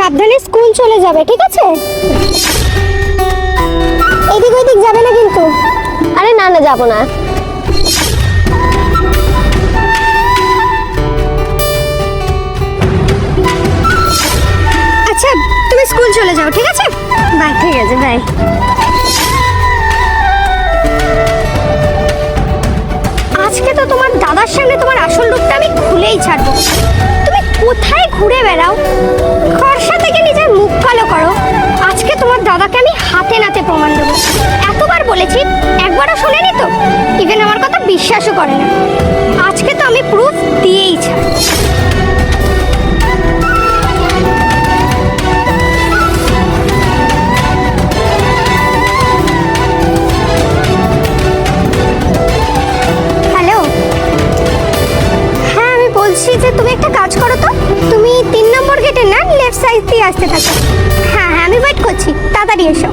সাবধানে স্কুল চলে যাবে, ঠিক আছে? এদিক ওদিক যাবে না কিন্তু। আরে না না, যাবো না। আচ্ছা তুমি স্কুল চলে যাও, ঠিক আছে? বাই। ঠিক আছে, বাই। আজকে তো তোমার দাদার সামনে তোমার আসল রূপটা আমি খুলেই ছাড়বো। তুমি কোথায় ঘুরে বেড়াও, কার সাথে কি নিজের মুখ কালো করো, আজকে তোমার দাদাকে আমি হাতে নাতে প্রমাণ দেবো। এতবার বলেছি, একবারও শোনেনি তো, ইভেন আমার কথা বিশ্বাসও করে না। আজকে তো আমি প্রুফ দিয়েই ছাড়বো। হ্যালো, হ্যাঁ আমি বলছি যে তুমি একটা কাজ করো তো, তুমি 3 নম্বর গেটে না লেফট সাইড দিয়ে আসতে থাকো। হ্যাঁ হ্যাঁ, আমি ওয়েট করছি, তাড়াতাড়ি এসো।